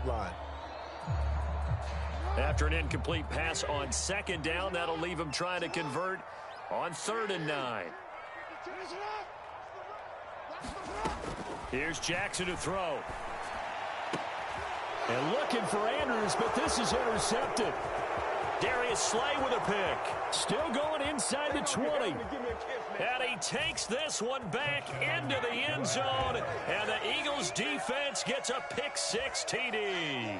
sideline. After an incomplete pass on second down, that'll leave him trying to convert on 3rd and 9. Here's Jackson to throw. And looking for Andrews, but this is intercepted. Darius Slay with a pick. Still going inside the 20. And he takes this one back into the end zone. And the Eagles defense gets a pick-6 TD.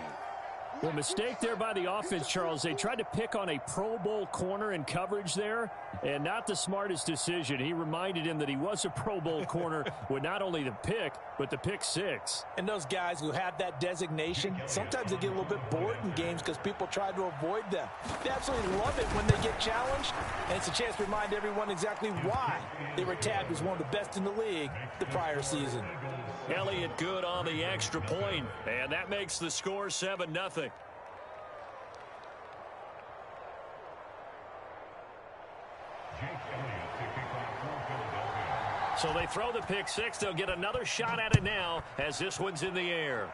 Well, mistake there by the offense, Charles. They tried to pick on a Pro Bowl corner in coverage there, and not the smartest decision. He reminded him that he was a Pro Bowl corner with not only the pick, but the pick-6. And those guys who have that designation, sometimes they get a little bit bored in games because people try to avoid them. They absolutely love it when they get challenged, and it's a chance to remind everyone exactly why they were tagged as one of the best in the league the prior season. Elliott good on the extra point, and that makes the score 7-0. So they throw the pick-6. They'll get another shot at it now as this one's in the air.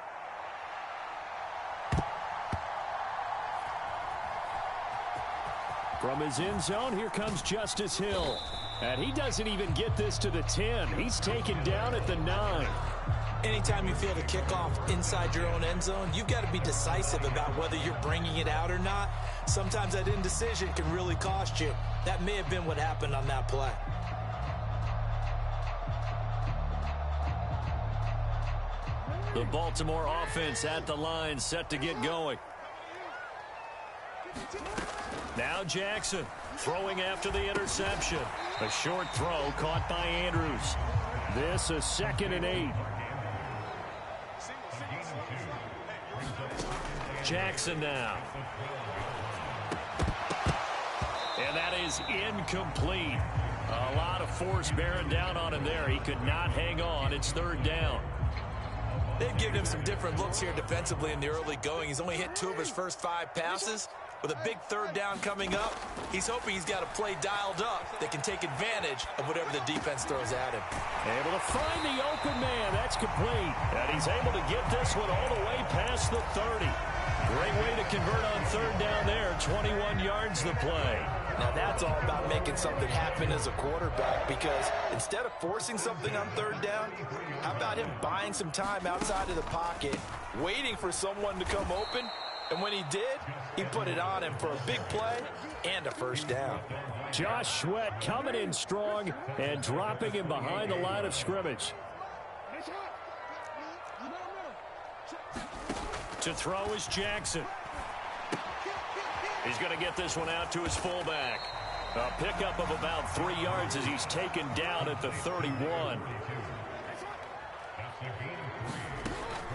From his end zone, here comes Justice Hill. And he doesn't even get this to the 10. He's taken down at the 9. Anytime you feel the kickoff inside your own end zone, you've got to be decisive about whether you're bringing it out or not. Sometimes that indecision can really cost you. That may have been what happened on that play. The Baltimore offense at the line, set to get going. Now Jackson throwing after the interception. A short throw caught by Andrews. This a 2nd and 8. Jackson now. And that is incomplete. A lot of force bearing down on him there. He could not hang on. It's 3rd down. They've given him some different looks here defensively in the early going. He's only hit 2 of his first 5 passes. With a big 3rd down coming up, he's hoping he's got a play dialed up that can take advantage of whatever the defense throws at him. Able to find the open man. That's complete. And he's able to get this one all the way past the 30. Great way to convert on 3rd down there. 21 yards the play. Now that's all about making something happen as a quarterback, because instead of forcing something on 3rd down, how about him buying some time outside of the pocket, waiting for someone to come open, and when he did, he put it on him for a big play and a 1st down. Josh Sweat coming in strong and dropping him behind the line of scrimmage. To throw is Jackson. He's going to get this one out to his fullback. A pickup of about 3 yards as he's taken down at the 31.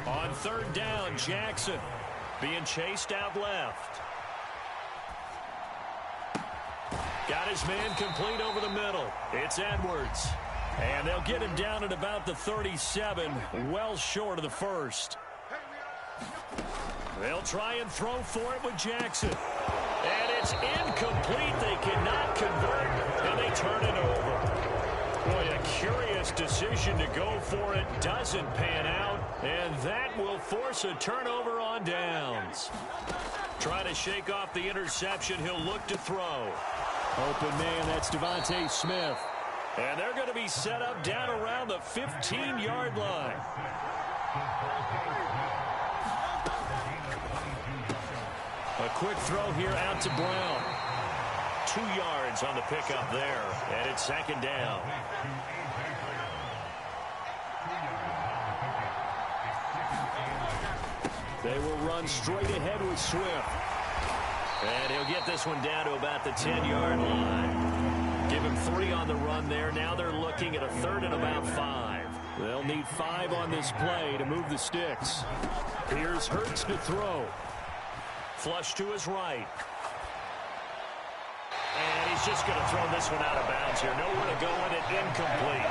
On 3rd down, Jackson being chased out left. Got his man complete over the middle. It's Edwards. And they'll get him down at about the 37, well short of the 1st. They'll try and throw for it with Jackson. And it's incomplete. They cannot convert, and they turn it over. Boy, a curious decision to go for it. Doesn't pan out, and that will force a turnover on downs. Trying to shake off the interception. He'll look to throw. Open man, that's Devontae Smith. And they're going to be set up down around the 15-yard line. A quick throw here out to Brown. 2 yards on the pickup there, and it's 2nd down. They will run straight ahead with Swift. And he'll get this one down to about the 10-yard line. Give him 3 on the run there. Now they're looking at a 3rd and about 5. They'll need 5 on this play to move the sticks. Here's Hurts to throw. Flush to his right. And he's just going to throw this one out of bounds here. Nowhere to go with it. Incomplete.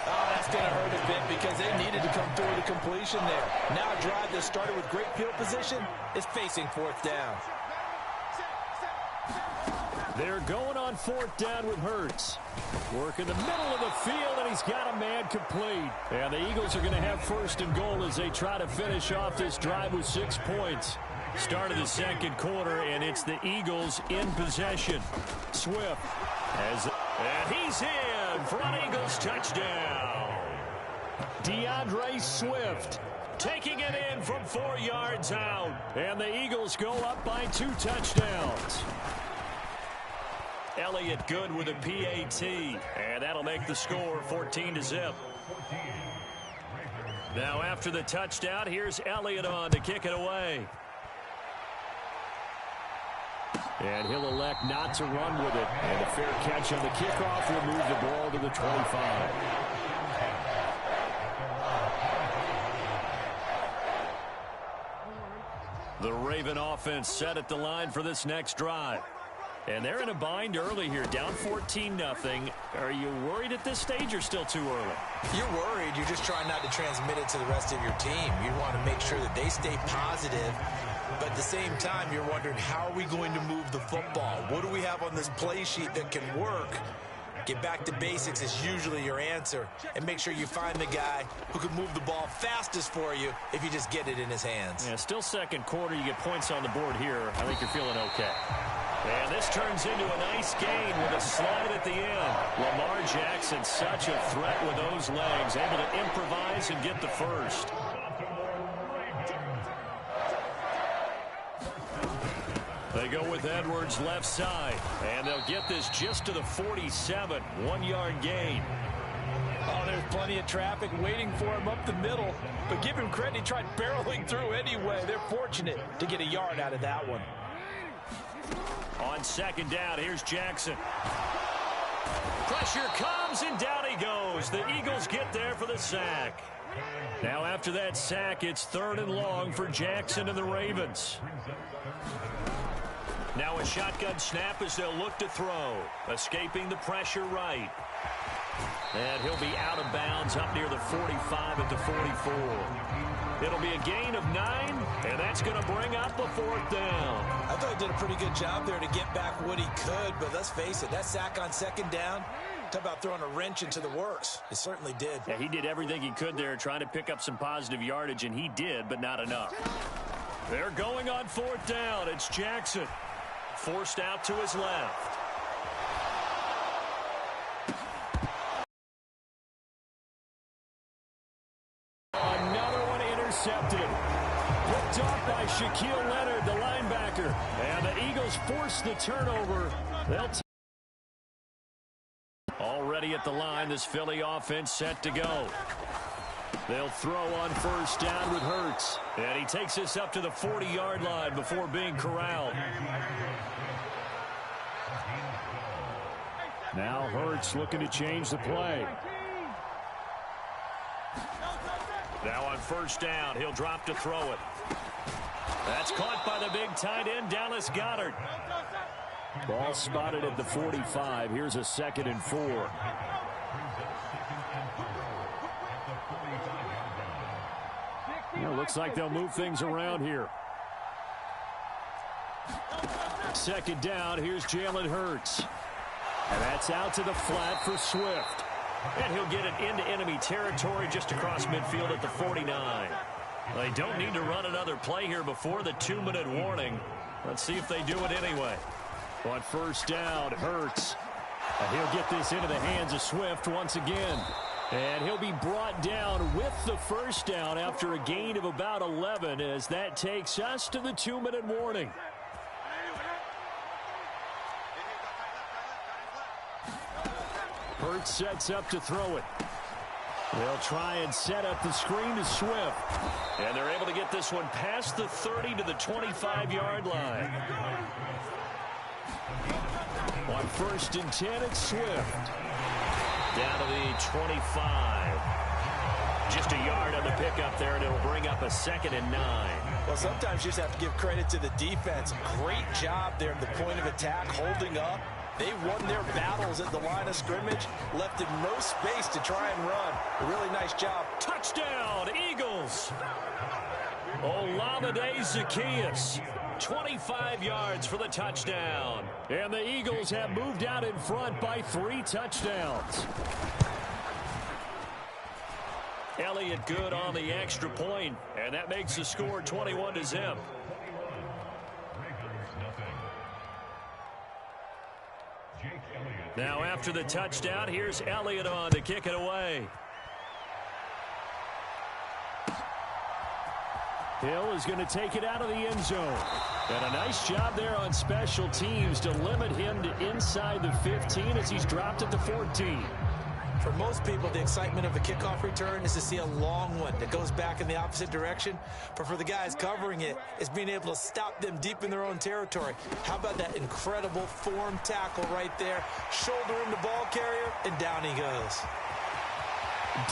Oh, that's going to hurt a bit because they needed to come through the completion there. Now a drive that started with great field position is facing 4th down. They're going on 4th down with Hurts. Work in the middle of the field, and he's got a man complete. And the Eagles are going to have 1st and goal as they try to finish off this drive with 6 points. Start of the 2nd quarter, and it's the Eagles in possession. Swift, and he's in for an Eagles touchdown. DeAndre Swift taking it in from 4 yards out. And the Eagles go up by 2 touchdowns. Elliott good with a PAT, and that'll make the score 14-0. Now after the touchdown, here's Elliott on to kick it away. And he'll elect not to run with it. And a fair catch on the kickoff will move the ball to the 25. The Raven offense set at the line for this next drive. And they're in a bind early here, down 14-0. Are you worried at this stage or still too early? You're worried. You're just trying not to transmit it to the rest of your team. You want to make sure that they stay positive. But at the same time, you're wondering, how are we going to move the football? What do we have on this play sheet that can work? Get back to basics is usually your answer. And make sure you find the guy who can move the ball fastest for you if you just get it in his hands. Yeah, still 2nd quarter. You get points on the board here. I think you're feeling okay. And this turns into a nice gain with a slide at the end. Lamar Jackson, such a threat with those legs, able to improvise and get the first. They go with Edwards left side, and they'll get this just to the 47, 1-yard gain. Oh, there's plenty of traffic waiting for him up the middle. But give him credit, he tried barreling through anyway. They're fortunate to get a yard out of that one. On 2nd down, here's Jackson. Pressure comes, and down he goes. The Eagles get there for the sack. Now after that sack, it's 3rd and long for Jackson and the Ravens. Now a shotgun snap as they'll look to throw. Escaping the pressure right. And he'll be out of bounds up near the 45 at the 44. It'll be a gain of 9, and that's going to bring up a 4th down. I thought he did a pretty good job there to get back what he could, but let's face it, that sack on 2nd down, talk about throwing a wrench into the works. It certainly did. Yeah, he did everything he could there trying to pick up some positive yardage, and he did, but not enough. They're going on 4th down. It's Jackson. Forced out to his left. Another one intercepted. Picked off by Shaquille Leonard, the linebacker. And the Eagles force the turnover. They'll already at the line, this Philly offense set to go. They'll throw on 1st down with Hurts. And he takes this up to the 40-yard line before being corralled. Now Hurts looking to change the play. Now on 1st down, he'll drop to throw it. That's caught by the big tight end, Dallas Goedert. Ball spotted at the 45. Here's a 2nd and 4. Looks like they'll move things around here. 2nd down, here's Jalen Hurts. And that's out to the flat for Swift. And he'll get it into enemy territory just across midfield at the 49. They don't need to run another play here before the 2-minute warning. Let's see if they do it anyway. On 1st down, Hurts. And he'll get this into the hands of Swift once again. And he'll be brought down with the 1st down after a gain of about 11 as that takes us to the 2-minute warning. Hurts sets up to throw it. They'll try and set up the screen to Swift. And they're able to get this one past the 30 to the 25-yard line. On 1st and 10, it's Swift. Down to the 25. Just a yard on the pickup there, and it'll bring up a 2nd and 9. Well, sometimes you just have to give credit to the defense. Great job there at the point of attack, holding up. They won their battles at the line of scrimmage, left him no space to try and run. A really nice job. Touchdown, Eagles. Olamide Zaccheaus 25 yards for the touchdown. And the Eagles have moved out in front by 3 touchdowns. Elliott good on the extra point, and that makes the score 21-0. Now after the touchdown, here's Elliott on to kick it away. Hill is going to take it out of the end zone. And a nice job there on special teams to limit him to inside the 15 as he's dropped at the 14. For most people, the excitement of a kickoff return is to see a long one that goes back in the opposite direction. But for the guys covering it, it's being able to stop them deep in their own territory. How about that incredible form tackle right there? Shoulder in the ball carrier, and down he goes.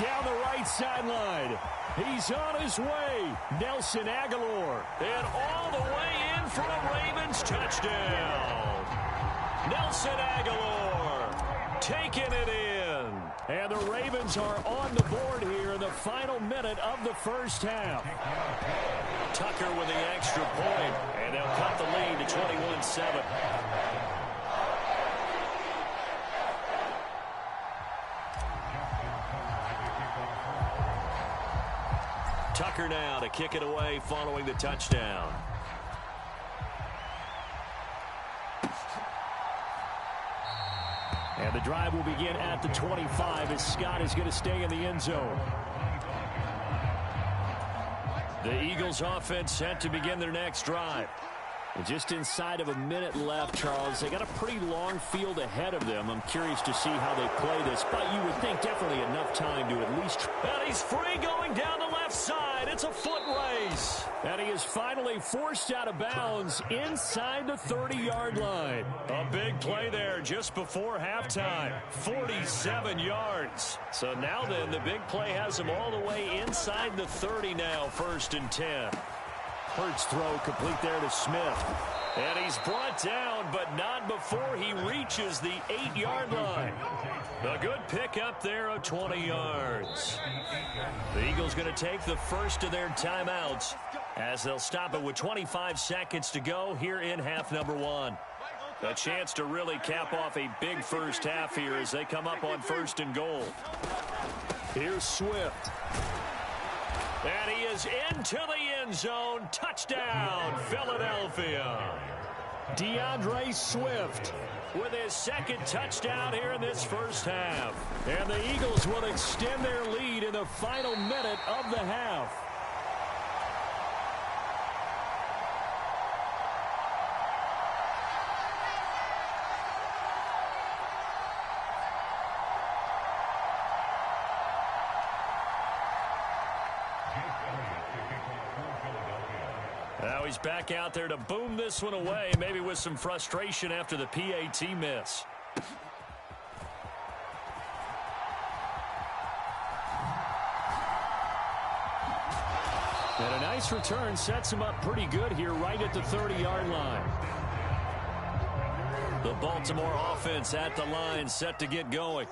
Down the right sideline. He's on his way. Nelson Aguilar. And all the way in for a Ravens touchdown. Nelson Aguilar taking it in. And the Ravens are on the board here in the final minute of the first half. Tucker with the extra point, and they'll cut the lead to 21-7. Tucker now to kick it away following the touchdown. And the drive will begin at the 25 as Scott is going to stay in the end zone. The Eagles offense set to begin their next drive. And just inside of a minute left, Charles. They got a pretty long field ahead of them. I'm curious to see how they play this, but you would think definitely enough time to at least... And he's free going down the left side. It's a foot race. And he is finally forced out of bounds inside the 30-yard line. A big play there just before halftime. 47 yards. So now then, the big play has him all the way inside the 30 now, 1st and 10. Hurts throw complete there to Smith. And he's brought down, but not before he reaches the 8-yard line. A good pickup there of 20 yards. The Eagles going to take the first of their timeouts as they'll stop it with 25 seconds to go here in half number 1. A chance to really cap off a big first half here as they come up on 1st and goal. Here's Swift. And he is into the end zone. Touchdown, Philadelphia. DeAndre Swift with his 2nd touchdown here in this first half. And the Eagles will extend their lead in the final minute of the half. Now he's back out there to boom this one away, maybe with some frustration after the PAT miss. And a nice return sets him up pretty good here right at the 30-yard line. The Baltimore offense at the line set to get going.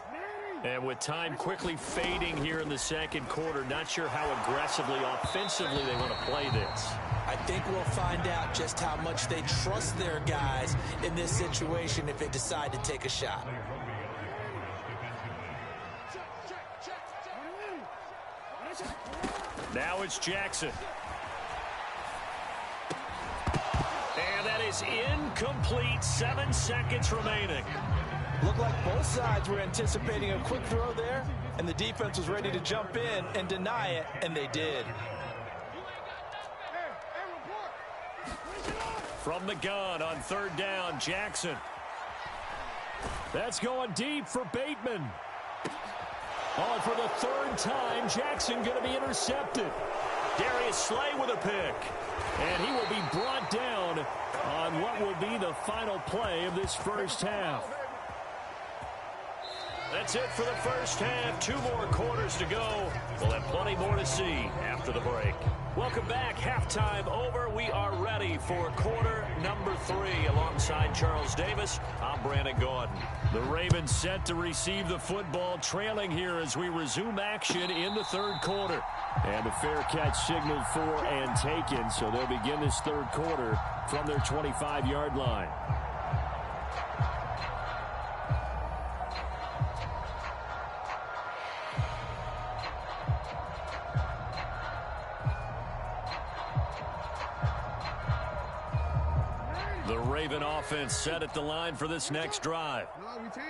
And with time quickly fading here in the 2nd quarter, not sure how aggressively, offensively they want to play this. I think we'll find out just how much they trust their guys in this situation if they decide to take a shot. Now it's Jackson. And that is incomplete. 7 seconds remaining. Looked like both sides were anticipating a quick throw there, and the defense was ready to jump in and deny it, and they did. From the gun on 3rd down, Jackson. That's going deep for Bateman. Oh, and for the 3rd time, Jackson going to be intercepted. Darius Slay with a pick. And he will be brought down on what will be the final play of this first half. That's it for the first half. 2 more quarters to go. We'll have plenty more to see after the break. Welcome back. Halftime over. We are ready for quarter number 3. Alongside Charles Davis, I'm Brandon Gaudin. The Ravens set to receive the football, trailing here as we resume action in the third quarter. And the fair catch signaled for and taken, so they'll begin this third quarter from their 25-yard line. The Raven offense set at the line for this next drive.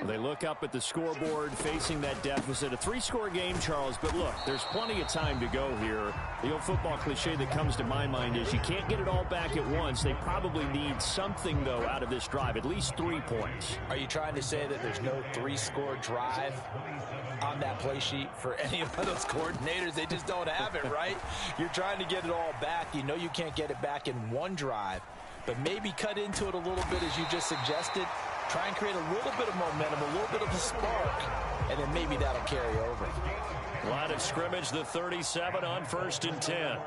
They look up at the scoreboard facing that deficit. A 3-score game, Charles, but look, there's plenty of time to go here. The old football cliche that comes to my mind is you can't get it all back at once. They probably need something, though, out of this drive, at least 3 points. Are you trying to say that there's no 3-score drive on that play sheet for any of those coordinators? They just don't have it, right? You're trying to get it all back. You know you can't get it back in one drive. But maybe cut into it a little bit, as you just suggested. Try and create a little bit of momentum, a little bit of a spark, and then maybe that'll carry over. Line of scrimmage, the 37 on 1st and 10.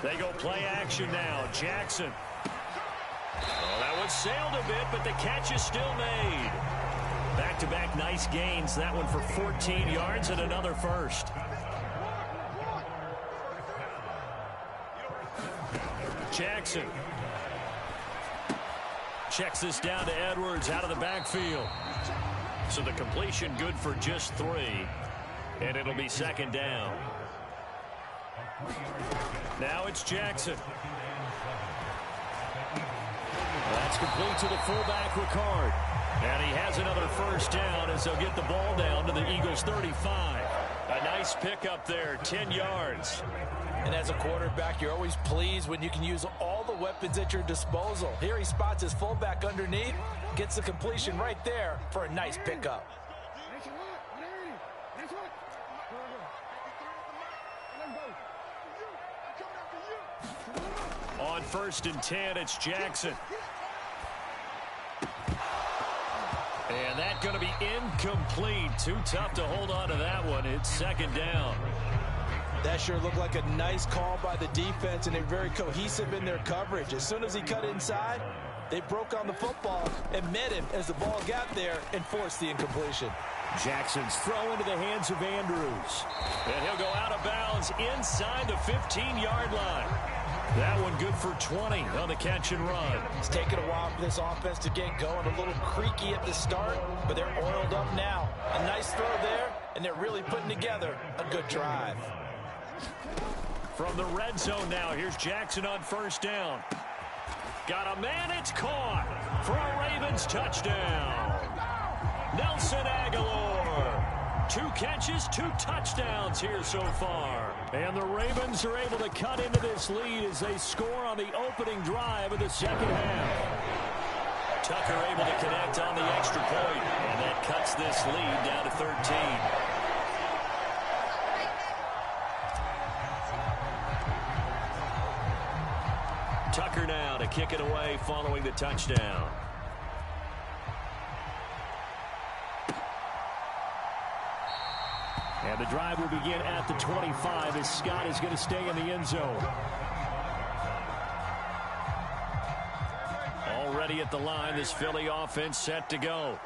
They go play action now. Jackson. Oh, that one sailed a bit, but the catch is still made. Back-to-back nice gains. That one for 14 yards and another first. Jackson checks this down to Edwards out of the backfield. So the completion good for just 3. And it'll be 2nd down. Now it's Jackson. That's complete to the fullback, Ricard. And he has another first down as they'll get the ball down to the Eagles' 35. A nice pickup there, 10 yards. And as a quarterback, you're always pleased when you can use all the weapons at your disposal. Here he spots his fullback underneath, gets the completion right there for a nice pickup. On 1st and 10, it's Jackson. And that's going to be incomplete. Too tough to hold on to that one. It's 2nd down. That sure looked like a nice call by the defense, and they're very cohesive in their coverage. As soon as he cut inside, they broke on the football and met him as the ball got there and forced the incompletion. Jackson's throw into the hands of Andrews. And he'll go out of bounds inside the 15-yard line. That one good for 20 on the catch and run. It's taken a while for this offense to get going. A little creaky at the start, but they're oiled up now. A nice throw there, and they're really putting together a good drive. From the red zone now, here's Jackson on 1st down. Got a man, it's caught for a Ravens touchdown. Nelson Aguilar. 2 catches, 2 touchdowns here so far. And the Ravens are able to cut into this lead as they score on the opening drive of the 2nd half. Tucker able to connect on the extra point, and that cuts this lead down to 13. Tucker now to kick it away following the touchdown. And the drive will begin at the 25 as Scott is going to stay in the end zone. Already at the line, this Philly offense set to go.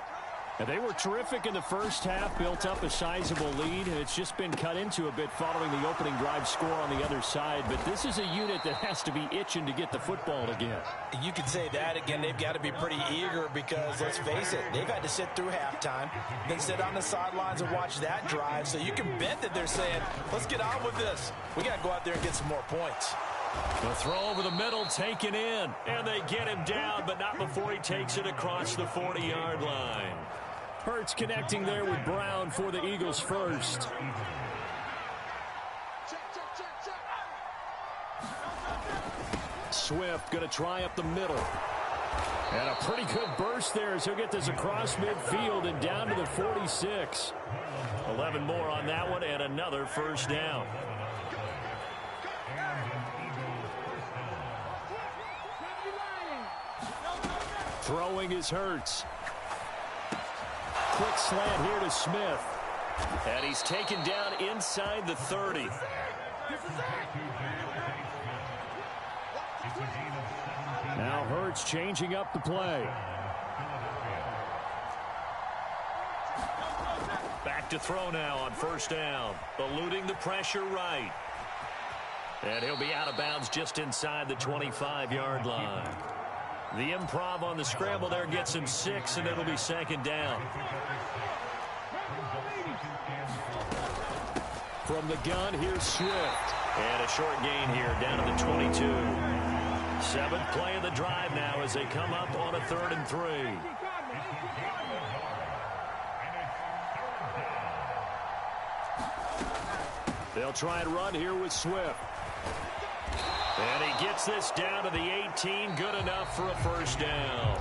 And they were terrific in the first half, built up a sizable lead, and it's just been cut into a bit following the opening drive score on the other side. But this is a unit that has to be itching to get the football again. You could say that again. They've got to be pretty eager because, let's face it, they've had to sit through halftime, then sit on the sidelines and watch that drive. So you can bet that they're saying, let's get on with this. We got to go out there and get some more points. The throw over the middle taken in, and they get him down, but not before he takes it across the 40-yard line. Hurts connecting there with Brown for the Eagles first. Swift going to try up the middle. And a pretty good burst there as he'll get this across midfield and down to the 46. 11 more on that one and another first down. Throwing is Hurts. quick slant here to Smith. And he's taken down inside the 30. Now Hurts changing up the play. Back to throw now on first down. Eluding the pressure right. And he'll be out of bounds just inside the 25-yard line. The improv on the scramble there gets him 6, and it'll be second down. From the gun, here's Swift. And a short gain here down to the 22. Seventh play of the drive now as they come up on a 3rd and 3. They'll try and run here with Swift. And he gets this down to the 18. Good enough for a first down.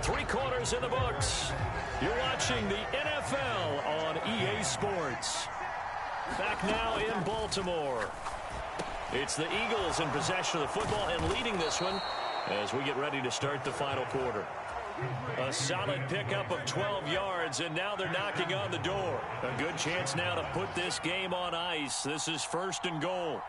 3 quarters in the books. You're watching the NFL on EA Sports. Back now in Baltimore. It's the Eagles in possession of the football and leading this one as we get ready to start the final quarter. A solid pickup of 12 yards, and now they're knocking on the door. A good chance now to put this game on ice. This is 1st and goal.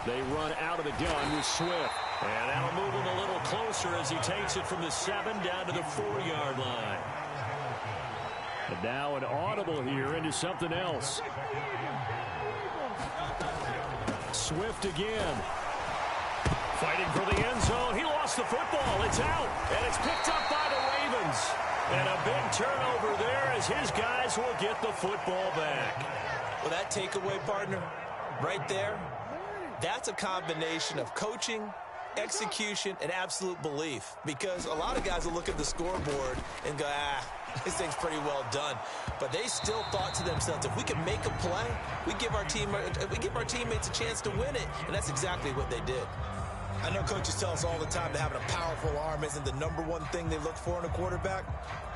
They run out of the gun with Swift. And that'll move him a little closer as he takes it from the 7 down to the 4-yard line. And now an audible here into something else. Swift again. Fighting for the end zone. He lost the football. It's out. And it's picked up by the Ravens. And a big turnover there as his guys will get the football back. Well, that takeaway, partner, right there, that's a combination of coaching, execution, and absolute belief. Because a lot of guys will look at the scoreboard and go, this thing's pretty well done. But they still thought to themselves, if we can make a play, we give our teammates a chance to win it. And that's exactly what they did. I know coaches tell us all the time that having a powerful arm isn't the #1 thing they look for in a quarterback.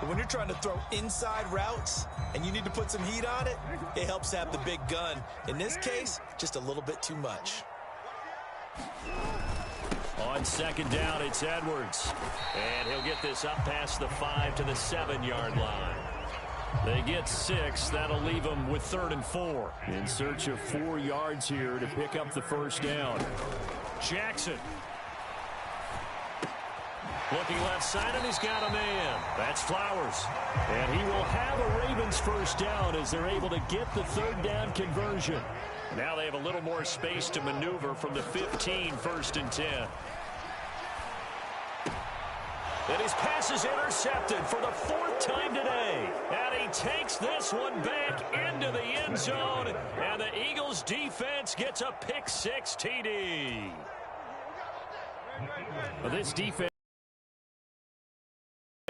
But when you're trying to throw inside routes and you need to put some heat on it, it helps to have the big gun. In this case, just a little bit too much. On 2nd down, it's Edwards. And he'll get this up past the 5 to the 7-yard line. They get 6. That'll leave them with 3rd and 4. In search of 4 yards here to pick up the first down. Jackson. Looking left side, and he's got a man. That's Flowers. And he will have a Ravens first down as they're able to get the 3rd down conversion. Now they have a little more space to maneuver from the 15, 1st and 10. And his pass is intercepted for the 4th time today. And he takes this one back into the end zone. And the Eagles defense gets a pick-6 TD. Well, this defense,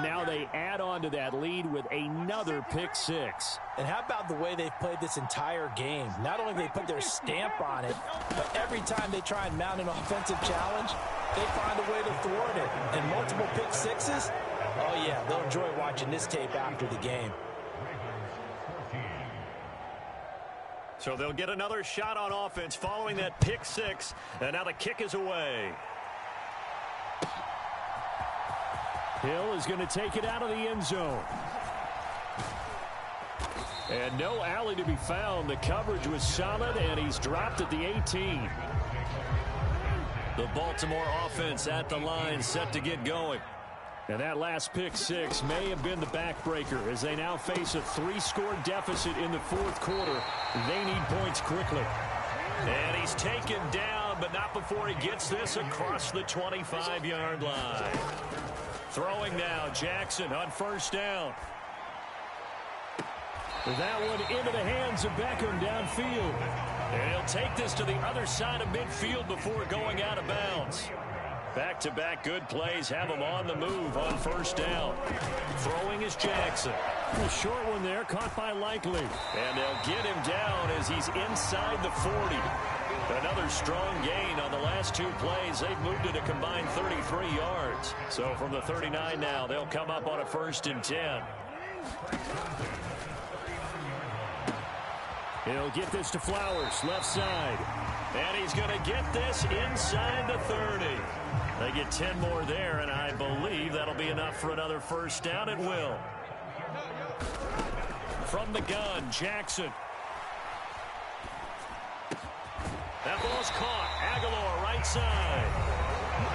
now they add on to that lead with another pick-6. And how about the way they've played this entire game? Not only do they put their stamp on it, but every time they try and mount an offensive challenge, they find a way to thwart it. And multiple pick-6s, oh yeah, they'll enjoy watching this tape after the game. So they'll get another shot on offense following that pick-6, and now the kick is away. Hill is going to take it out of the end zone. And no alley to be found. The coverage was solid, and he's dropped at the 18. The Baltimore offense at the line, set to get going. And that last pick-6 may have been the backbreaker as they now face a 3-score deficit in the 4th quarter. They need points quickly. And he's taken down, but not before he gets this across the 25-yard line. Throwing now, Jackson on first down. That one into the hands of Beckham downfield. And he'll take this to the other side of midfield before going out of bounds. Back-to-back good plays have him on the move on first down. Throwing is Jackson. A short one there, caught by Likely. And they'll get him down as he's inside the 40. Another strong gain on the last 2 plays. They've moved it a combined 33 yards. So from the 39 now, they'll come up on a 1st and 10. He'll get this to Flowers, left side. And he's going to get this inside the 30. They get 10 more there, and I believe that'll be enough for another first down. It will. From the gun, Jackson. That ball's caught. Aguilar, right side.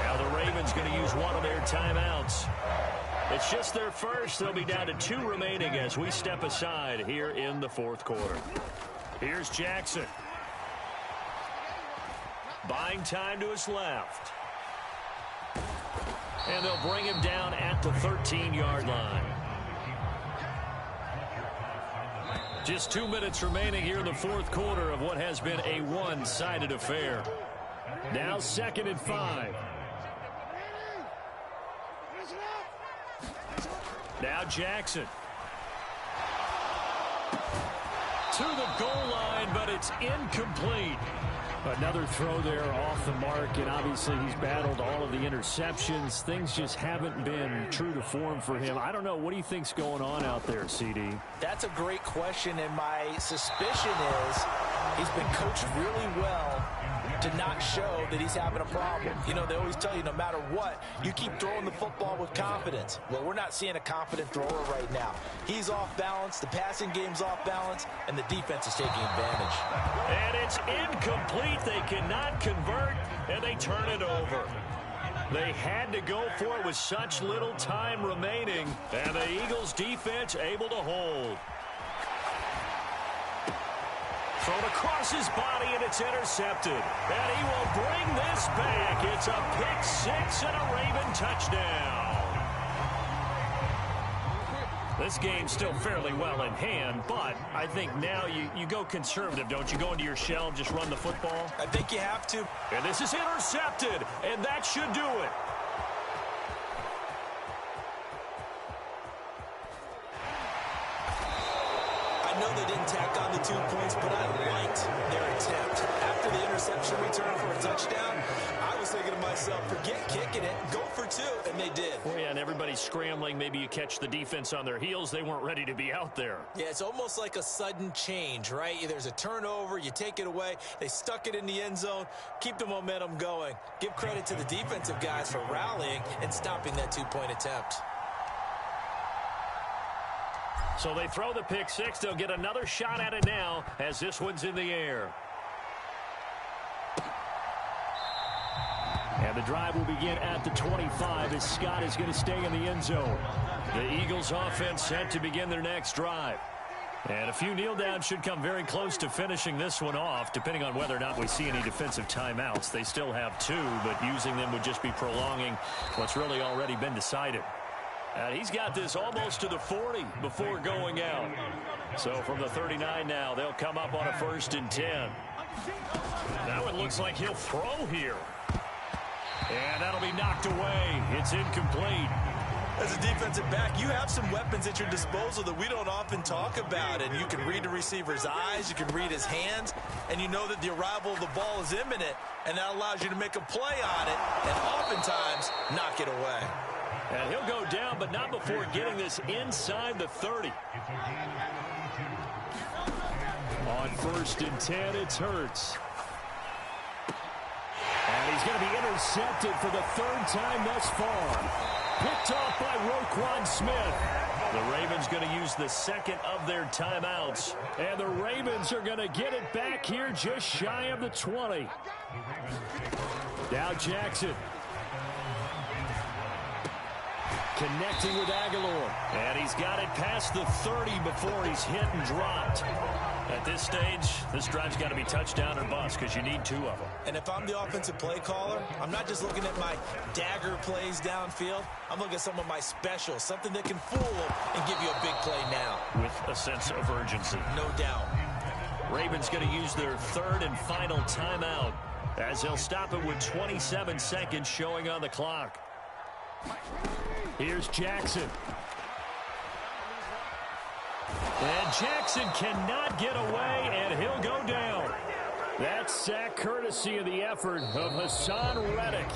Now the Ravens going to use one of their timeouts. It's just their first. They'll be down to 2 remaining as we step aside here in the fourth quarter. Here's Jackson. Buying time to his left. And they'll bring him down at the 13-yard line. Just 2 minutes remaining here in the fourth quarter of what has been a one-sided affair. Now 2nd and 5. Now Jackson. To the goal line, but it's incomplete. Another throw there off the mark, and obviously he's battled all of the interceptions. Things just haven't been true to form for him. I don't know. What do you think's going on out there, CD? That's a great question, and my suspicion is he's been coached really well to not show that he's having a problem. You know, they always tell you no matter what, you keep throwing the football with confidence. Well, we're not seeing a confident thrower right now. He's off balance, the passing game's off balance, and the defense is taking advantage. And it's incomplete. They cannot convert, and they turn it over. They had to go for it with such little time remaining, and the Eagles defense able to hold. Thrown across his body, and it's intercepted. And he will bring this back. It's a pick six and a Raven touchdown. This game's still fairly well in hand, but I think now you go conservative, don't you? Go into your shell and just run the football? I think you have to. And this is intercepted, and that should do it. I know they didn't tack on the 2 points, but I liked their attempt. After the interception return for a touchdown, I was thinking to myself, forget kicking it, go for 2, and they did. Well, yeah, and everybody's scrambling. Maybe you catch the defense on their heels. They weren't ready to be out there. Yeah, it's almost like a sudden change, right? There's a turnover, you take it away, they stuck it in the end zone, keep the momentum going. Give credit to the defensive guys for rallying and stopping that 2-point attempt. So they throw the pick six. They'll get another shot at it now as this one's in the air. And the drive will begin at the 25 as Scott is going to stay in the end zone. The Eagles offense set to begin their next drive. And a few kneel downs should come very close to finishing this one off, depending on whether or not we see any defensive timeouts. They still have 2, but using them would just be prolonging what's really already been decided. And he's got this almost to the 40 before going out. So from the 39 now, they'll come up on a 1st and 10. Now it looks like he'll throw here. And that'll be knocked away. It's incomplete. As a defensive back, you have some weapons at your disposal that we don't often talk about. And you can read the receiver's eyes, you can read his hands, and you know that the arrival of the ball is imminent, and that allows you to make a play on it and oftentimes knock it away. And he'll go down, but not before getting this inside the 30. On 1st and 10, it's Hurts. And he's going to be intercepted for the 3rd time thus far. Picked off by Roquan Smith. The Ravens going to use the 2nd of their timeouts. And the Ravens are going to get it back here just shy of the 20. Now Jackson. Connecting with Aguilar. And he's got it past the 30 before he's hit and dropped. At this stage, this drive's got to be touchdown or bust because you need 2 of them. And if I'm the offensive play caller, I'm not just looking at my dagger plays downfield. I'm looking at some of my specials, something that can fool them and give you a big play now. With a sense of urgency. No doubt. Ravens going to use their 3rd and final timeout as they'll stop it with 27 seconds showing on the clock. Here's Jackson. And Jackson cannot get away, and he'll go down. That's sack courtesy of the effort of Hassan Reddick.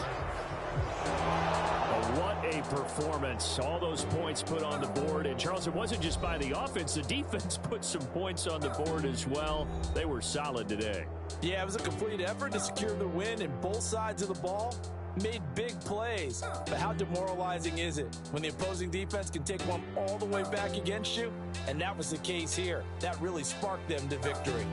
A what a performance. All those points put on the board. And, Charles, it wasn't just by the offense. The defense put some points on the board as well. They were solid today. Yeah, it was a complete effort to secure the win, and both sides of the ball made big plays. But how demoralizing is it when the opposing defense can take one all the way back against you? And that was the case here. That really sparked them to victory.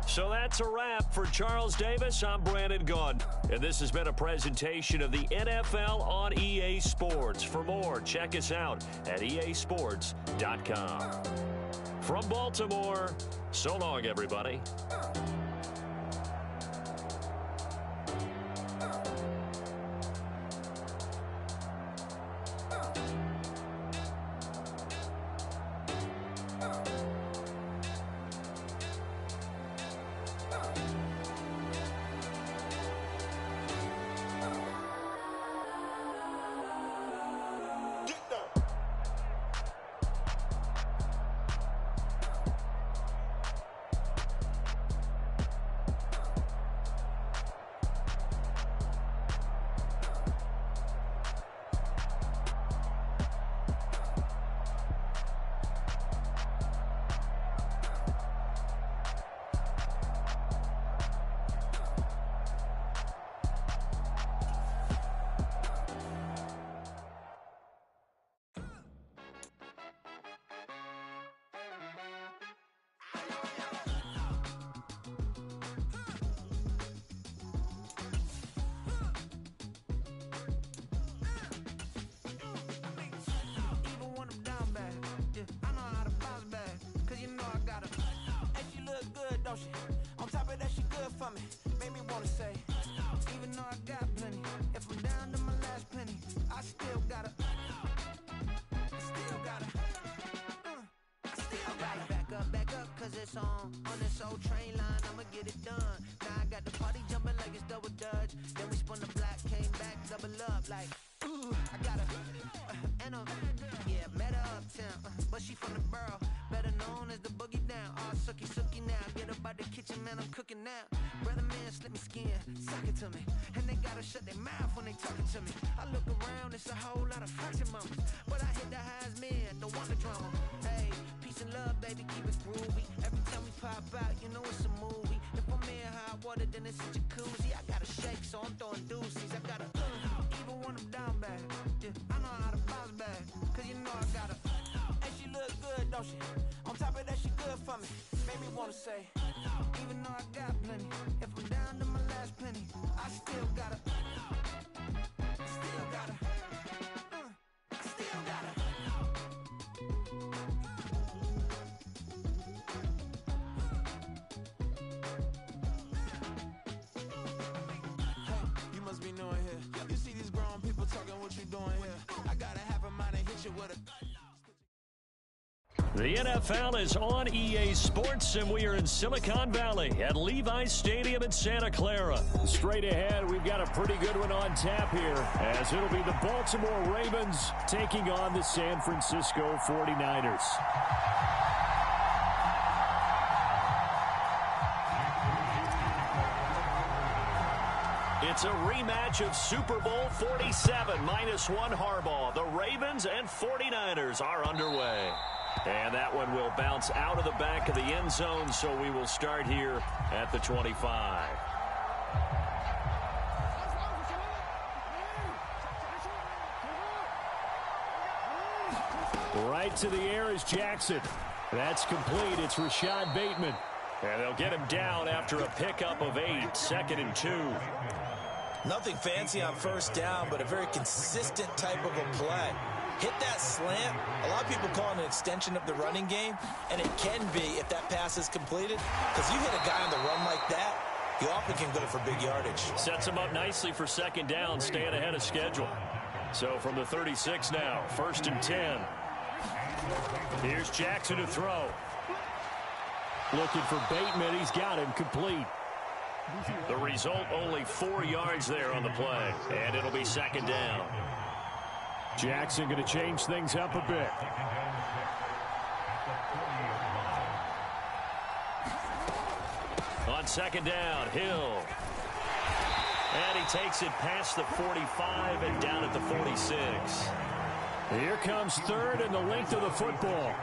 So that's a wrap. For Charles Davis, I'm Brandon Gunn. And this has been a presentation of the NFL on EA Sports. For more, check us out at easports.com. From Baltimore, so long, everybody. On top of that, she good for me. Made me wanna say, even though I got plenty, if I'm down to my last penny, I still gotta back up, cause it's on this old train line, I'ma get it done. Now I got the party jumping like it's double dutch. Then we spun the block, came back, double up, like, ooh, I got met her uptown, but she from the borough, better known as the boogie down. All sookie now, get up out the kitchen, man, I'm cooking now. Brother man, slip me skin, suck it to me, and they gotta shut their mouth when they talking to me. I look around, it's a whole lot of fraction mamas, but I hit the highs, man, don't want the drama. Hey, peace and love, baby, keep it groovy. Every time we pop out, you know it's a movie. If I'm in hot water, then it's a jacuzzi. I gotta shake, so I'm throwing deuces. I gotta, even when I'm down bad, yeah, I know how to bounce back, cause you know I gotta. And she look good, don't she? On top of that, she good for me. Made me wanna say, even though I got plenty, if I'm down to my last penny, I still gotta. The NFL is on EA Sports, and we are in Silicon Valley at Levi's Stadium in Santa Clara. Straight ahead, we've got a pretty good one on tap here, as it'll be the Baltimore Ravens taking on the San Francisco 49ers. It's a rematch of Super Bowl 47, -1 Harbaugh. The Ravens and 49ers are underway. And that one will bounce out of the back of the end zone, so we will start here at the 25. Right to the air is Jackson. That's complete. It's Rashad Bateman. And they'll get him down after a pickup of 8, 2nd and 2. Nothing fancy on first down, but a very consistent type of a play. Hit that slant. A lot of people call it an extension of the running game, and it can be if that pass is completed, because you hit a guy on the run like that, you often can go for big yardage. Sets him up nicely for 2nd down, staying ahead of schedule. So from the 36 now, 1st and 10. Here's Jackson to throw. Looking for Bateman. He's got him complete. The result, only 4 yards there on the play. And it'll be second down. Jackson going to change things up a bit. On second down, Hill. And he takes it past the 45 and down at the 46. Here comes third and the length of the football.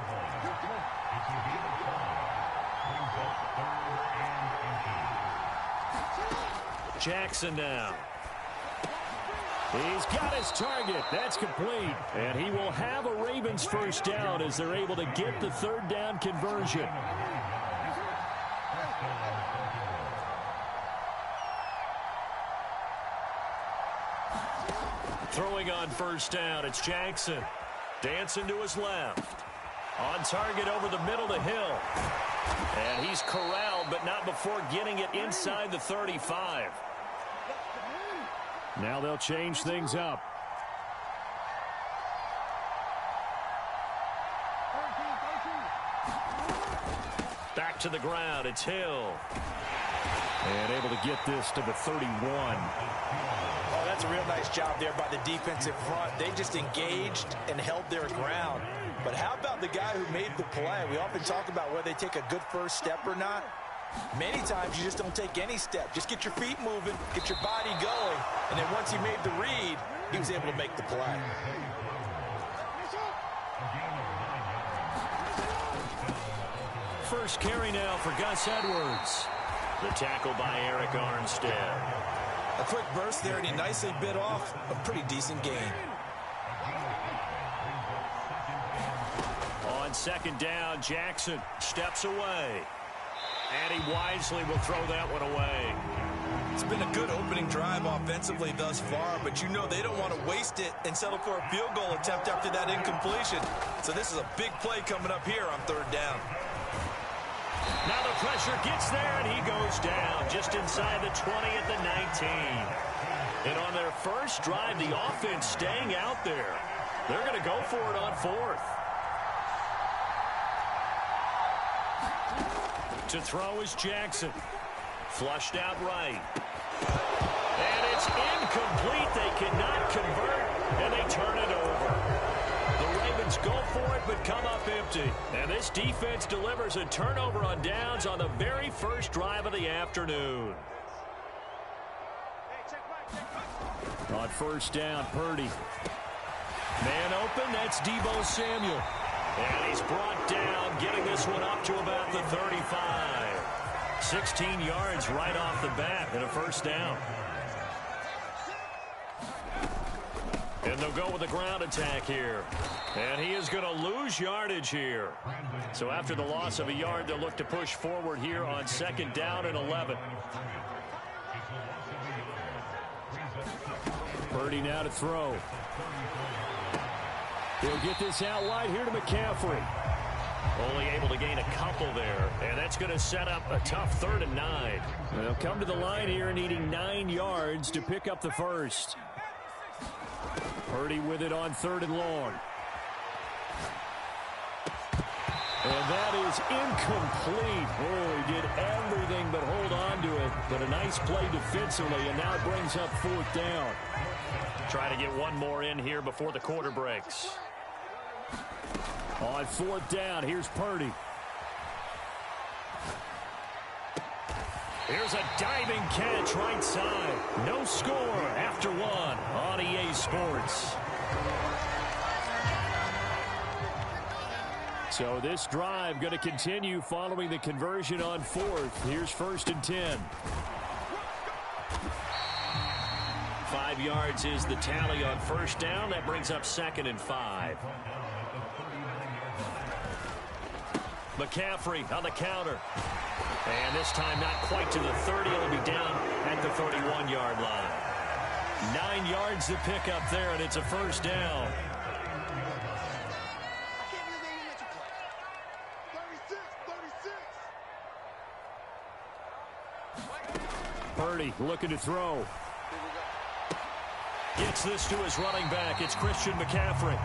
Jackson now. He's got his target. That's complete. And he will have a Ravens first down as they're able to get the third down conversion. Throwing on first down, it's Jackson. Dancing to his left. On target over the middle to Hill. And he's corralled, but not before getting it inside the 35. Now they'll change things up. Back to the ground, it's Hill. And able to get this to the 31. Oh, that's a real nice job there by the defensive front. They just engaged and held their ground. But how about the guy who made the play? We often talk about whether they take a good first step or not. Many times you just don't take any step. Just get your feet moving, get your body going, and then once he made the read, he was able to make the play. First carry now for Gus Edwards. The tackle by Eric Armstead. A quick burst there, and he nicely bit off a pretty decent gain. On second down, Jackson steps away. And he wisely will throw that one away. It's been a good opening drive offensively thus far, but you know they don't want to waste it and settle for a field goal attempt after that incompletion. So this is a big play coming up here on third down. Now the pressure gets there, and he goes down just inside the 20 at the 19. And on their first drive, the offense staying out there. They're going to go for it on fourth. To throw is Jackson. Flushed out right. And it's incomplete. They cannot convert, and they turn it over. The Ravens go for it, but come up empty. And this defense delivers a turnover on downs on the very first drive of the afternoon. On first down, Purdy. Man open, that's Deebo Samuel. And he's brought down, getting this one up to about the 35. 16 yards right off the bat and a first down. And they'll go with a ground attack here. And he is going to lose yardage here. So after the loss of a yard, they'll look to push forward here on second down and 11. Purdy now to throw. He'll get this out wide here to McCaffrey. Only able to gain a couple there, and that's going to set up a tough 3rd and 9. They'll come to the line here needing 9 yards to pick up the first. Purdy with it on 3rd and long. And that is incomplete. Oh, he did everything but hold on to it. But a nice play defensively, and now it brings up 4th down. Try to get one more in here before the quarter breaks. On 4th down, here's Purdy. Here's a diving catch right side. No score after one on EA Sports. So this drive going to continue following the conversion on 4th. Here's 1st and 10. 5 yards is the tally on first down. That brings up 2nd and 5. McCaffrey on the counter. And this time not quite to the 30. It'll be down at the 31-yard line. 9 yards to pick up there, and it's a first down. Purdy looking to throw. Gets this to his running back. It's Christian McCaffrey.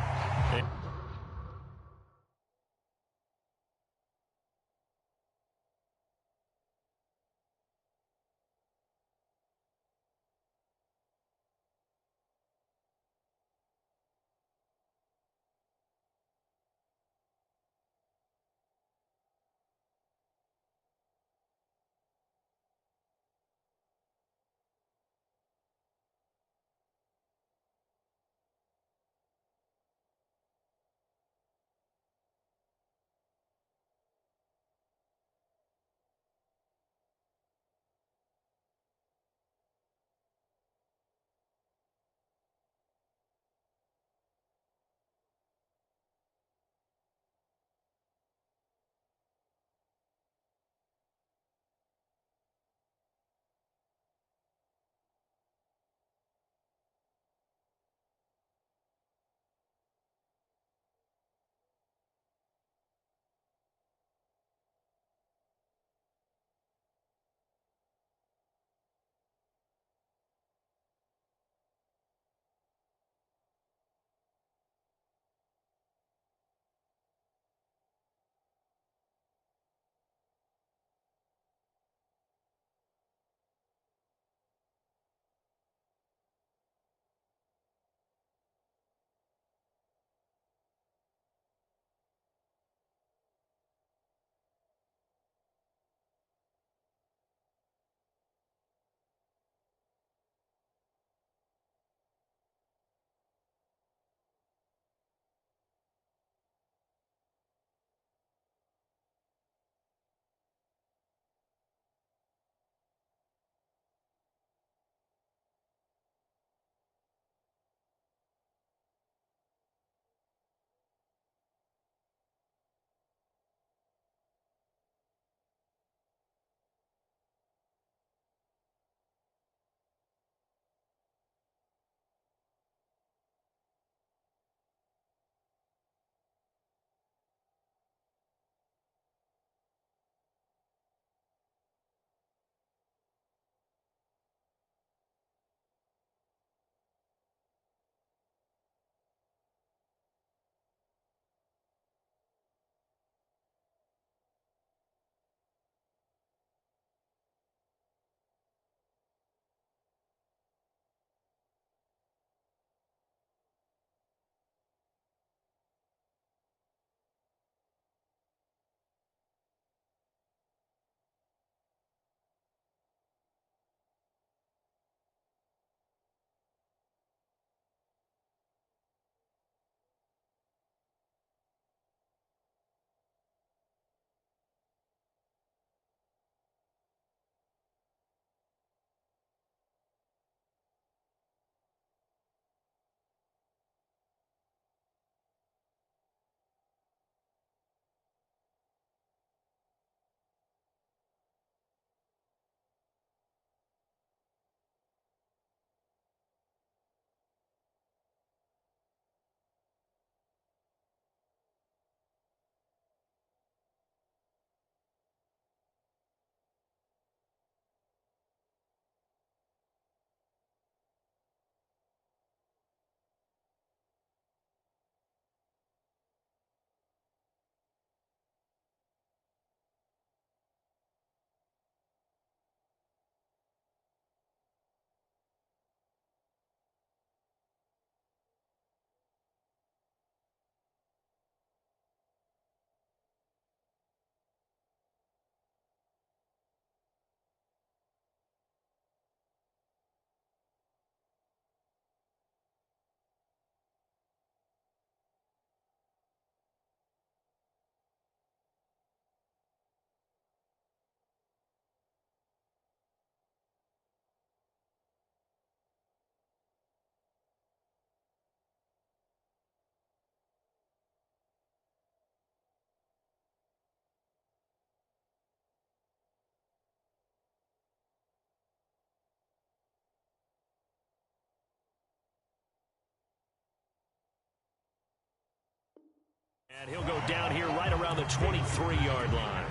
And he'll go down here right around the 23-yard line.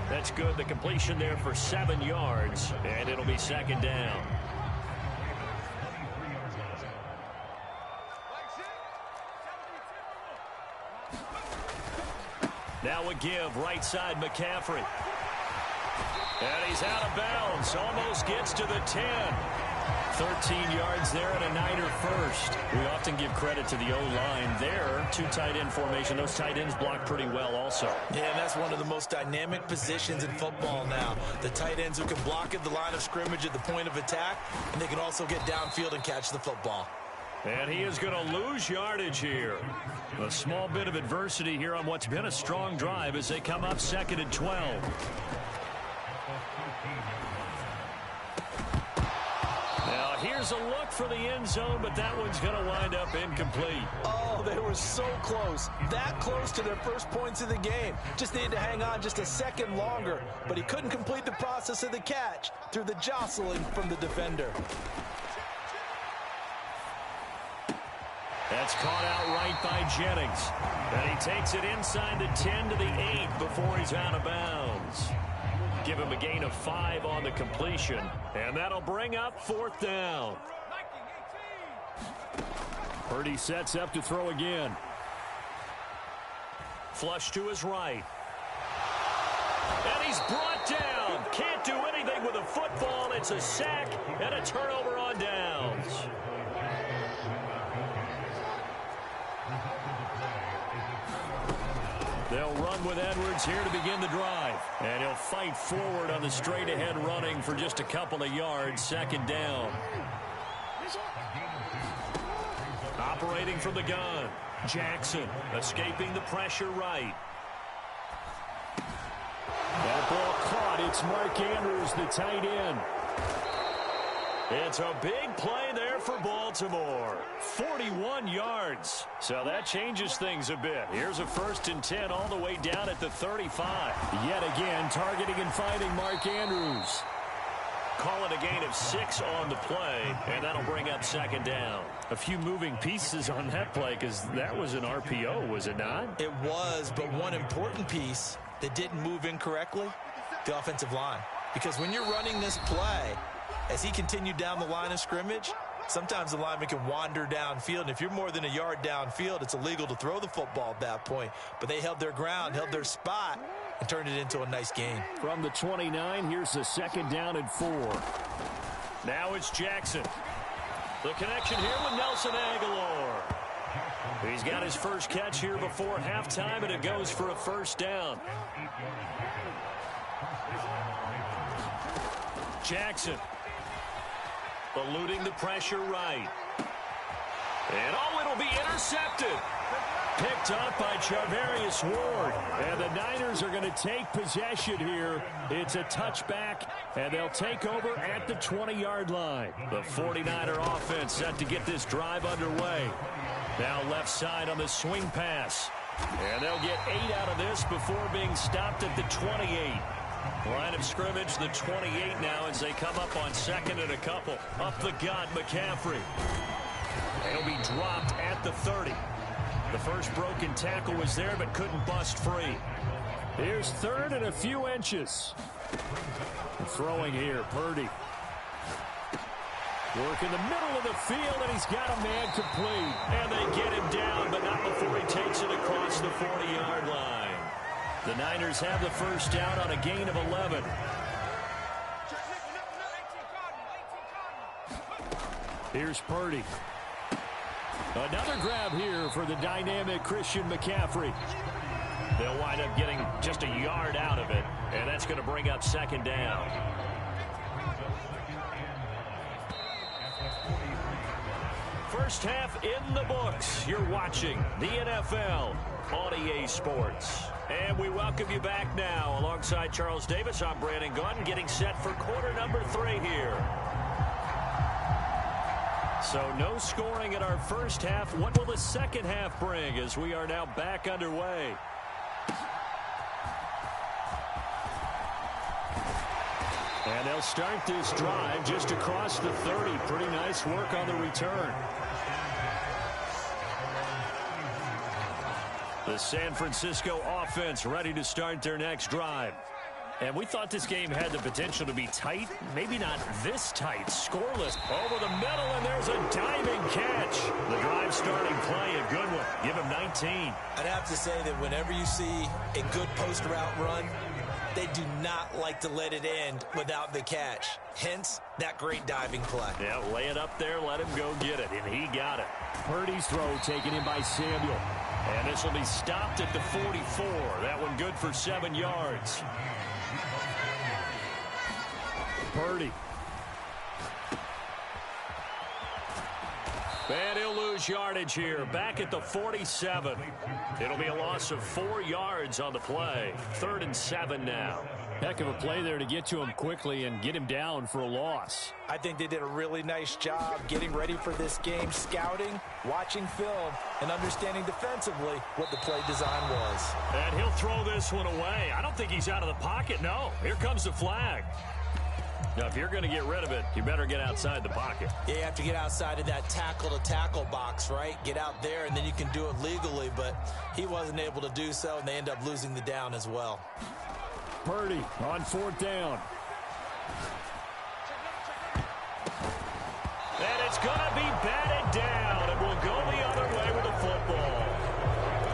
That's good. The completion there for 7 yards, and it'll be second down. Now a give, right side McCaffrey. And he's out of bounds, almost gets to the 10. 13 yards there and a Niner first. We often give credit to the O-line there. 2 tight end formation. Those tight ends block pretty well also. Yeah, and that's one of the most dynamic positions in football now. The tight ends who can block at the line of scrimmage at the point of attack, and they can also get downfield and catch the football. And he is going to lose yardage here. A small bit of adversity here on what's been a strong drive as they come up 2nd and 12. Now here's a look for the end zone, but that one's going to wind up incomplete. Oh, they were so close. That close to their first points of the game. Just needed to hang on just a second longer, but he couldn't complete the process of the catch through the jostling from the defender. That's caught out right by Jennings. And he takes it inside the 10 to the 8 before he's out of bounds. Give him a gain of 5 on the completion. And that'll bring up 4th down. Purdy sets up to throw again. Flush to his right. And he's brought down. Can't do anything with a football. It's a sack and a turnover on downs. They'll run with Edwards here to begin the drive. And he'll fight forward on the straight-ahead running for just a couple of yards. 2nd down. Operating from the gun. Jackson escaping the pressure right. That ball caught. It's Mark Andrews, the tight end. It's a big play there for Baltimore. 41 yards. So that changes things a bit. Here's a 1st and 10 all the way down at the 35. Yet again, targeting and finding Mark Andrews. Call it a gain of 6 on the play, and that'll bring up 2nd down. A few moving pieces on that play because that was an RPO, was it not? It was, but one important piece that didn't move incorrectly, the offensive line. Because when you're running this play, as he continued down the line of scrimmage, sometimes the lineman can wander downfield. And if you're more than a yard downfield, it's illegal to throw the football at that point. But they held their ground, held their spot, and turned it into a nice gain. From the 29, here's the 2nd down and 4. Now it's Jackson. The connection here with Nelson Aguilar. He's got his first catch here before halftime, and it goes for a 1st down. Jackson. Eluding the pressure right. And it'll be intercepted. Picked up by Charvarius Ward. And the Niners are going to take possession here. It's a touchback, and they'll take over at the 20-yard line. The 49er offense set to get this drive underway. Now left side on the swing pass. And they'll get 8 out of this before being stopped at the 28. Line of scrimmage, the 28 now as they come up on 2nd and a couple. Up the gut, McCaffrey. He'll be dropped at the 30. The first broken tackle was there but couldn't bust free. Here's 3rd and a few inches. Throwing here, Purdy. Work in the middle of the field, and he's got a man complete. And they get him down, but not before he takes it across the 40-yard line. The Niners have the first down on a gain of 11. Here's Purdy. Another grab here for the dynamic Christian McCaffrey. They'll wind up getting just a yard out of it, and that's going to bring up 2nd down. First half in the books. You're watching the NFL on EA Sports. And we welcome you back now. Alongside Charles Davis, I'm Brandon Gordon, getting set for quarter number 3 here. So no scoring in our first half. What will the second half bring as we are now back underway? And they'll start this drive just across the 30. Pretty nice work on the return. The San Francisco offense ready to start their next drive. And we thought this game had the potential to be tight. Maybe not this tight. Scoreless. Over the middle, and there's a diving catch. The drive starting play, a good one. Give him 19. I'd have to say that whenever you see a good post route run, they do not like to let it end without the catch. Hence, that great diving play. Yeah, lay it up there, let him go get it, and he got it. Purdy's throw taken in by Samuel. And this will be stopped at the 44. That one good for 7 yards. Purdy. And he'll lose yardage here. Back at the 47. It'll be a loss of 4 yards on the play. 3rd and 7 now. Heck of a play there to get to him quickly and get him down for a loss. I think they did a really nice job getting ready for this game, scouting, watching film, and understanding defensively what the play design was. And he'll throw this one away. I don't think he's out of the pocket. No, here comes the flag. Now, if you're going to get rid of it, you better get outside the pocket. Yeah, you have to get outside of that tackle-to-tackle box, right? Get out there, and then you can do it legally, but he wasn't able to do so, and they end up losing the down as well. Purdy on 4th down. And it's going to be batted down. It will go the other way with the football.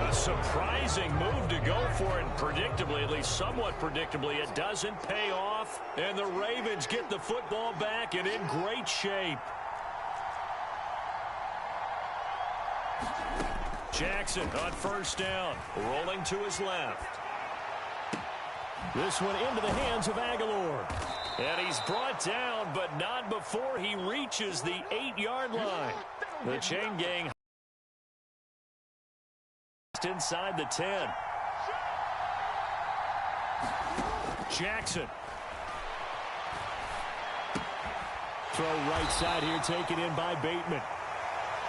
A surprising move to go for it, and predictably, at least somewhat predictably, it doesn't pay off. And the Ravens get the football back and in great shape. Jackson on 1st down, rolling to his left. This one into the hands of Aguilar. And he's brought down, but not before he reaches the 8-yard line. The chain gang inside the 10. Jackson. Throw right side here, taken in by Bateman.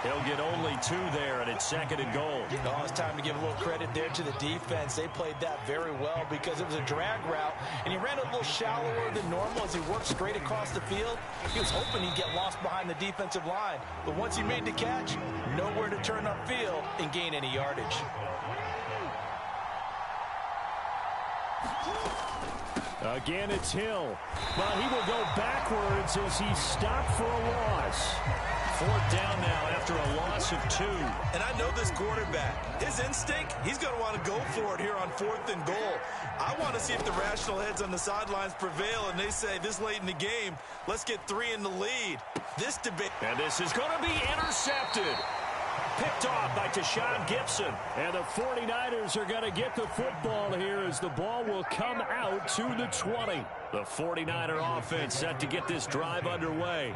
He'll get only 2 there, and it's 2nd and goal. Oh, it's time to give a little credit there to the defense. They played that very well because it was a drag route, and he ran a little shallower than normal as he worked straight across the field. He was hoping he'd get lost behind the defensive line, but once he made the catch, nowhere to turn upfield and gain any yardage. Again, it's Hill, but he will go backwards as he's stopped for a loss. 4th down now after a loss of 2. And I know this quarterback. His instinct, he's going to want to go for it here on 4th and goal. I want to see if the rational heads on the sidelines prevail, and they say this late in the game, let's get 3 in the lead. This debate. And this is going to be intercepted. Picked off by Tashawn Gibson. And the 49ers are going to get the football here as the ball will come out to the 20. The 49er offense set to get this drive underway.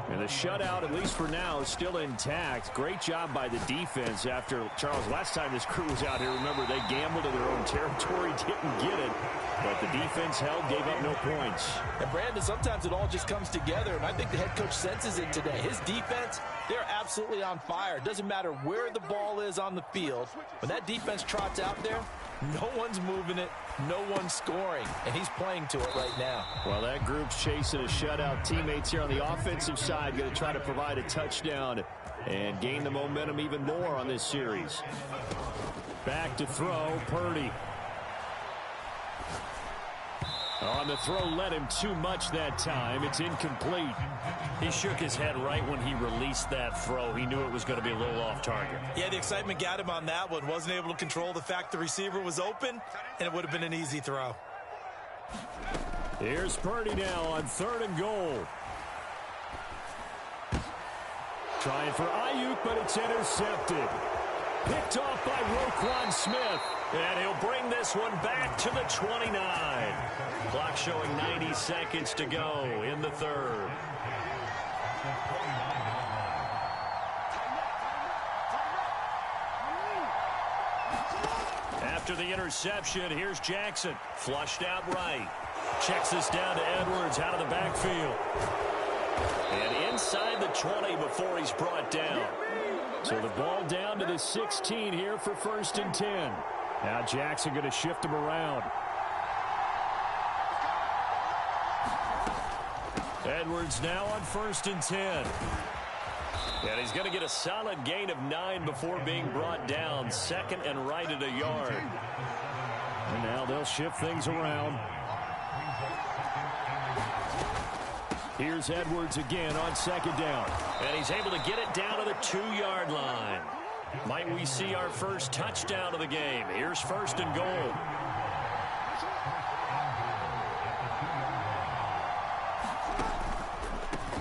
And the shutout, at least for now, is still intact. Great job by the defense after, Charles, last time this crew was out here, remember, they gambled in their own territory, didn't get it. But the defense held, gave up no points. And, Brandon, sometimes it all just comes together, and I think the head coach senses it today. His defense, they're absolutely on fire. It doesn't matter where the ball is on the field. When that defense trots out there, no one's moving it, no one's scoring, and he's playing to it right now. Well, that group's chasing a shutout. Teammates here on the offensive side going to try to provide a touchdown and gain the momentum even more on this series. Back to throw, Purdy. On the throw, led him too much that time. It's incomplete. He shook his head right when he released that throw. He knew it was going to be a little off target. Yeah, the excitement got him on that one. Wasn't able to control the fact the receiver was open, and it would have been an easy throw. Here's Purdy now on 3rd and goal. Trying for Ayuk, but it's intercepted. Picked off by Roquan Smith. And he'll bring this one back to the 29. Clock showing 90 seconds to go in the 3rd. After the interception, here's Jackson. Flushed out right. Checks this down to Edwards out of the backfield. And inside the 20 before he's brought down. So the ball down to the 16 here for 1st and 10. Now Jackson going to shift him around. Edwards now on 1st and 10. And he's going to get a solid gain of 9 before being brought down. 2nd and right at a yard. And now they'll shift things around. Here's Edwards again on 2nd down. And he's able to get it down to the 2-yard line. Might we see our first touchdown of the game? Here's 1st and goal.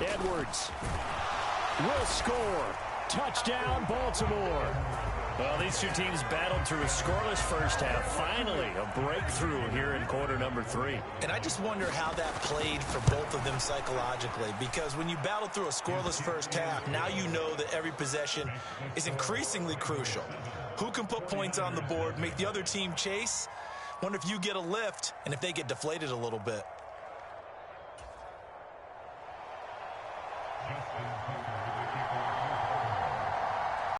Edwards will score. Touchdown, Baltimore. Well, these two teams battled through a scoreless first half. Finally, a breakthrough here in quarter number 3. And I just wonder how that played for both of them psychologically, because when you battle through a scoreless first half, now you know that every possession is increasingly crucial. Who can put points on the board, make the other team chase? Wonder if you get a lift and if they get deflated a little bit.